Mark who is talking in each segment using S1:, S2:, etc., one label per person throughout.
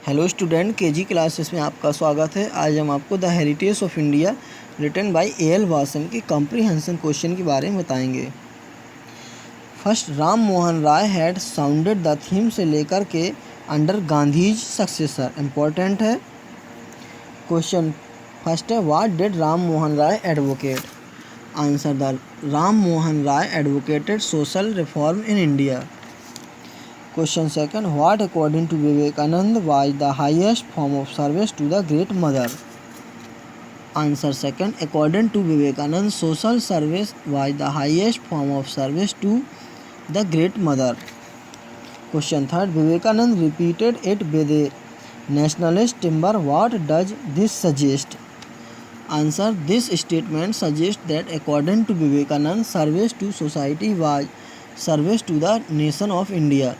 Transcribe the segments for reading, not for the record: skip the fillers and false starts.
S1: Hello student, KG classes में आपका स्वागत है। आज हम आपको the heritage of India written by A L. Vasan की कॉम्प्रिहेंशन क्वेश्चन के बारे में बताएंगे। First, Ram Mohan Roy had sounded the theme से लेकर के अंडर गांधीज सक्सेसर। इम्पोर्टेंट है क्वेश्चन। फर्स्ट है, what did Ram Mohan Roy advocate? Answer, the Ram Mohan Roy advocated social reform in India. Question second, what according to Vivekananda was the highest form of service to the Great Mother? Answer second, according to Vivekananda, social service was the highest form of service to the Great Mother. Question third, Vivekananda repeated it with a nationalist timbre. What does this suggest? Answer, this statement suggests that according to Vivekananda, service to society was service to the nation of India.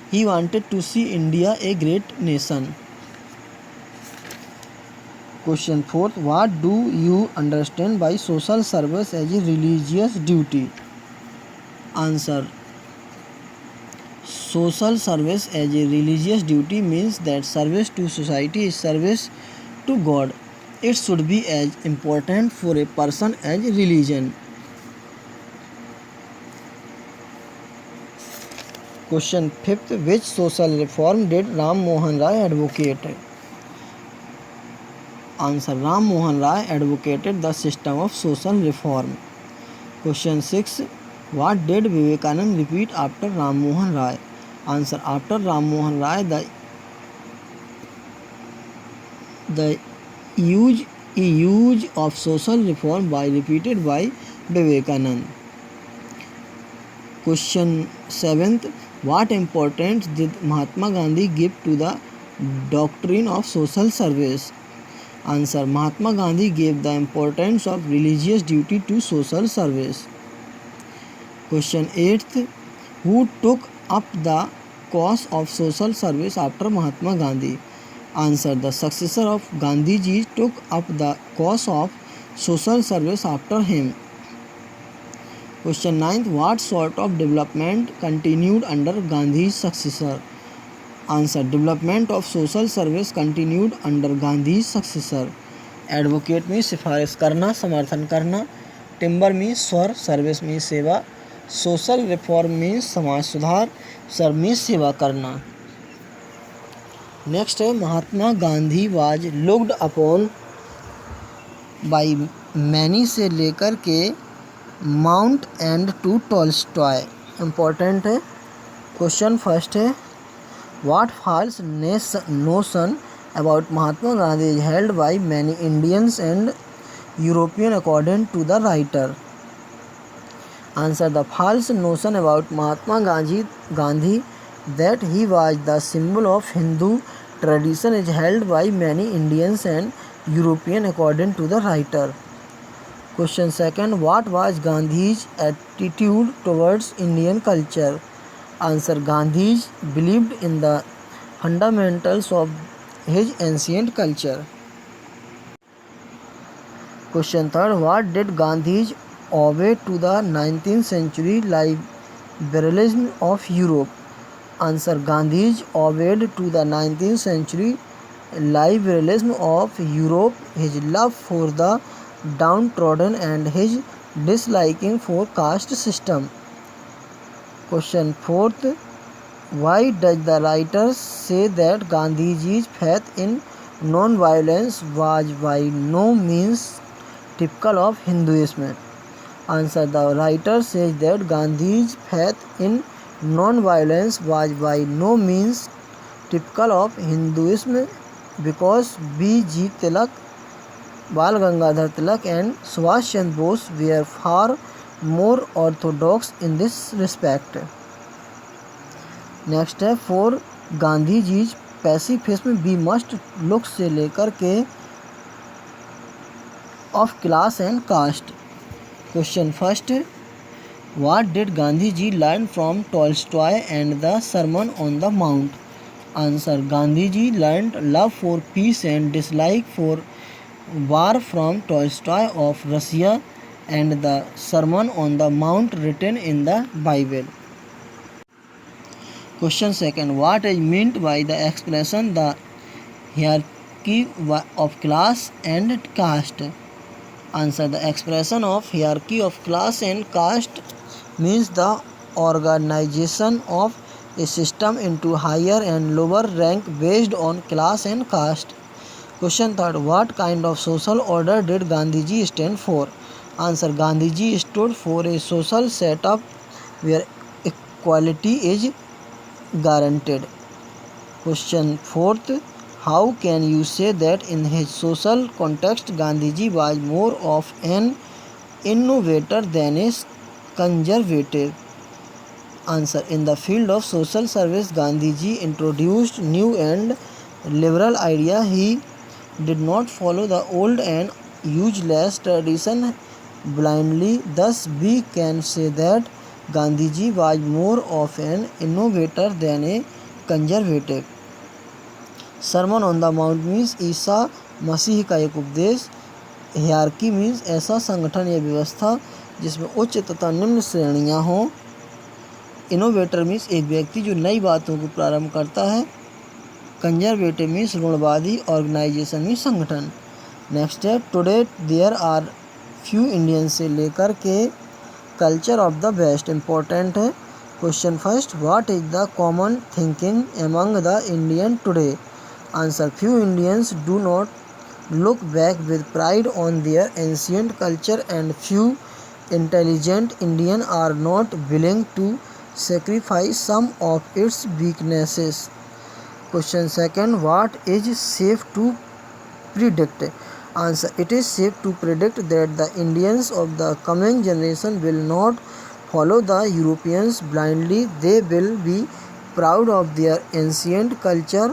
S1: He wanted to see India a great nation. Question 4. What do you understand by social service as a religious duty? Answer. Social service as a religious duty means that service to society is service to God. It should be as important for a person as religion. Question 5th, which social reform did Ram Mohan Rai advocate? Answer, Ram Mohan Rai advocated the system of social reform. Question 6, what did Vivekananda repeat after Ram Mohan Rai? Answer, after Ram Mohan Rai, the use of social reform was repeated by Vivekananda. Question 7th, what importance did Mahatma Gandhi give to the doctrine of social service? Answer, Mahatma Gandhi gave the importance of religious duty to social service. Question 8th, who took up the cause of social service after Mahatma Gandhi? Answer, the successor of Gandhiji took up the cause of social service after him. Question 9th, what sort of development continued under Gandhi's successor? Answer, development of social service continued under Gandhi's successor. Advocate में सिफारिश करना, समर्थन करना, timber में स्वर, service में सेवा, social reform में समाज सुधार, सर्व में सेवा करना। नेक्स्ट है, Mahatma Gandhi was looked upon by many से लेकर के mount and to Tolstoy. Important है क्वेश्चन। फर्स्ट है, what false notion about Mahatma Gandhi is held by many Indians and European according to the writer? Answer, the false notion about Mahatma Gandhi that he was the symbol of Hindu tradition is held by many Indians and Europeans according to the writer. Question second, what was Gandhi's attitude towards Indian culture? Answer, Gandhi believed in the fundamentals of his ancient culture. Question third, what did Gandhi owe to the 19th century liberalism of Europe? Answer, Gandhi owed to the 19th century liberalism of Europe his love for the downtrodden and his disliking for caste system. Question 4th, why does the writer say that Gandhiji's faith in non-violence was by no means typical of Hinduism? Answer, the writer says that Gandhi's faith in non-violence was by no means typical of Hinduism because B.G. Tilak, Bal Gangadhar Tilak and Subhash Chandra Bose were far more orthodox in this respect. Next है, for Gandhi ji pacifism we must look से लेकर के of class and caste. Question first, what did Gandhiji learn from Tolstoy and the Sermon on the Mount? Answer, Gandhiji learned love for peace and dislike for war from Tolstoy of Russia and the Sermon on the Mount written in the Bible. Question second. What is meant by the expression the hierarchy of class and caste? Answer. The expression of hierarchy of class and caste means the organization of a system into higher and lower rank based on class and caste. Question third. What kind of social order did Gandhiji stand for? Answer. Gandhiji stood for a social setup where equality is guaranteed. Question fourth. How can you say that in his social context Gandhiji was more of an innovator than a conservative? Answer. In the field of social service, Gandhiji introduced new and liberal ideas. He did not follow the old and useless tradition blindly. Thus, we can say that Gandhiji was more of an innovator than a conservative. Sermon on the mount means ईसा मसीह का एक उपदेश. Hierarchy means ऐसा संगठन या व्यवस्था जिसमें उच्च तथा निम्न श्रेणियां हों. इनोवेटर मीन्स एक व्यक्ति जो नई बातों को प्रारंभ करता है. कंजर्वेटिव मीन्स ऋणवादी. ऑर्गेनाइजेशन मीन्स संगठन. नेक्स्ट है today there are few Indian से लेकर के culture of the best important है. Question first. What is the common thinking among the Indian today? Answer. Few Indians do not look back with pride on their ancient culture and few intelligent Indians are not willing to sacrifice some of its weaknesses. Question second. What is safe to predict? Answer. It is safe to predict that the Indians of the coming generation will not follow the Europeans blindly. They will be proud of their ancient culture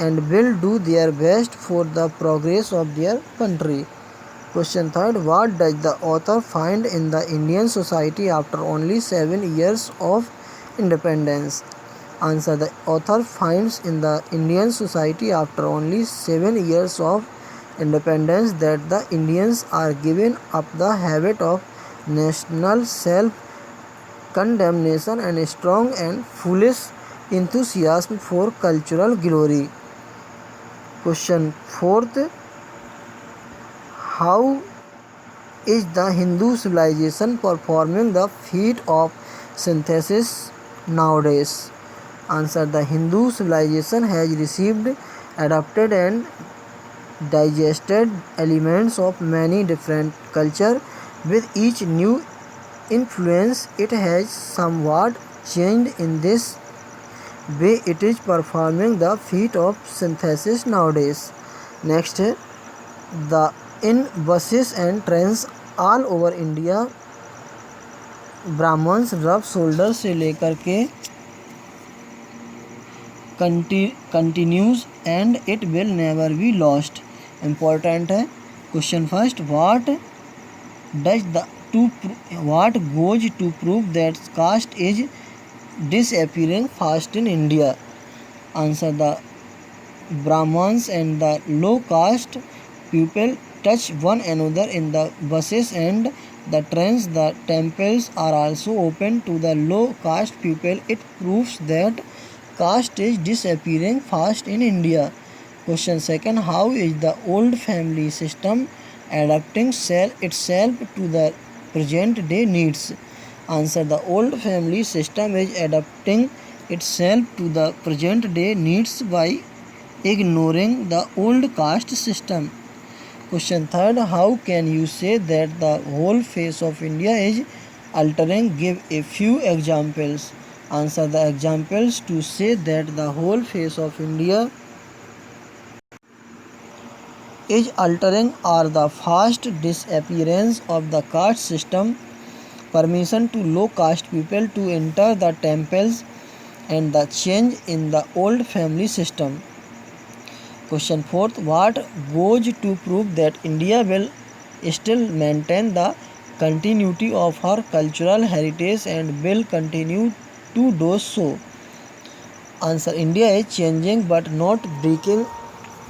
S1: and will do their best for the progress of their country. Question third. What does the author find in the Indian society after only 7 years of independence? Answer. The author finds in the Indian society after only 7 years of independence that the Indians are giving up the habit of national self-condemnation and strong and foolish enthusiasm for cultural glory. Question fourth. How is the Hindu civilization performing the feat of synthesis nowadays? Answer. The Hindu civilization has received, adapted and digested elements of many different cultures. With each new influence, it has somewhat changed. In this way, it is performing the feat of synthesis nowadays. Next, in buses and trains all over India, Brahmins rough shoulder से लेकर के continues and it will never be lost. Important है. Question first. What goes to prove that caste is disappearing fast in India? Answer. The Brahmins and the low caste people touch one another in the buses and the trains. The temples are also open to the low caste people. It proves that caste is disappearing fast in India. Question second. How is the old family system adapting itself to the present day needs? Answer. The old family system is adapting itself to the present day needs by ignoring the old caste system. Question third. How can you say that the whole face of India is altering? Give a few examples. Answer. The examples to say that the whole face of India is altering are the fast disappearance of the caste system, permission to low caste people to enter the temples, and the change in the old family system. Question fourth. What goes to prove that India will still maintain the continuity of her cultural heritage and will continue to do so? Answer. India is changing but not breaking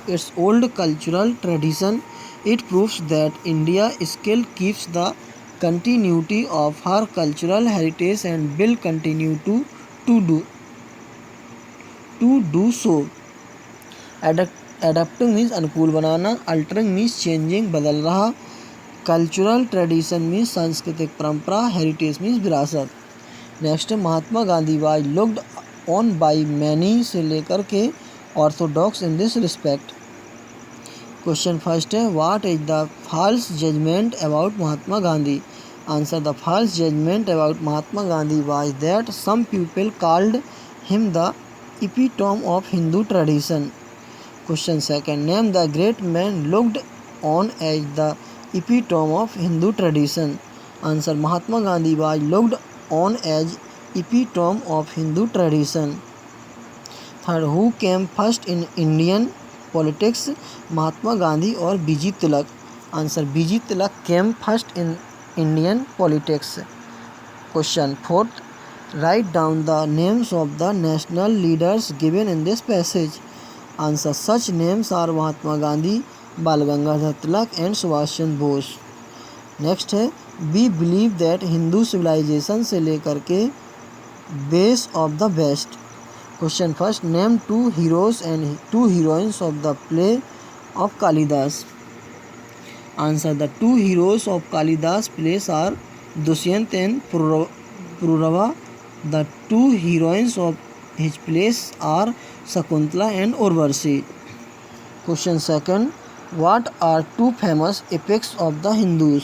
S1: its old cultural tradition. It proves that India still keeps the continuity of her cultural heritage and will continue to do to do so. Adapting means अनुकूल बनाना. Altering means changing, बदल रहा. Cultural tradition means सांस्कृतिक परंपरा. Heritage means विरासत. Next Mahatma Gandhi was looked on by many से लेकर के orthodox in this respect. Question first है, what is the false judgement about Mahatma Gandhi. Answer, the false judgement about Mahatma Gandhi was that some people called him the epitome of Hindu tradition. Question second, name the great man looked on as the epitome of Hindu tradition. Answer, Mahatma Gandhi was looked on as epitome of Hindu tradition. Third, who came first in Indian politics, Mahatma Gandhi or B.G. Tilak? Answer, B.G. Tilak came first in Indian politics. Question fourth, write down the names of the national leaders given in this passage. Answer, such names are Mahatma Gandhi, Bal Gangadhar Tilak and Subhash Chandra Bose. Next है, we believe that Hindu civilisation से लेकर के base of the best. Question first, name 2 heroes and 2 heroines of the play of Kalidasa. Answer, the 2 heroes of Kalidasa plays are Dushyanta and Pururava. The 2 heroines of his plays are Shakuntala and Urvashi. Question second, what are 2 famous epics of the Hindus.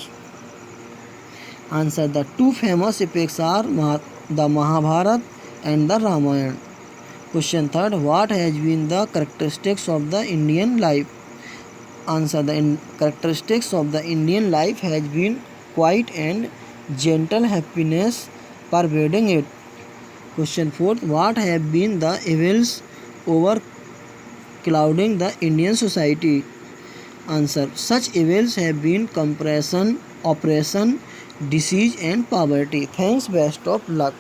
S1: Answer, the 2 famous epics are the Mahabharata and the Ramayana. Question third, what has been the characteristics of the Indian life. Answer, the characteristics of the Indian life has been quiet and gentle happiness pervading it. Question fourth, what have been the evils overclouding the Indian society. Answer, such evils have been oppression, disease and poverty. Thanks, best of luck.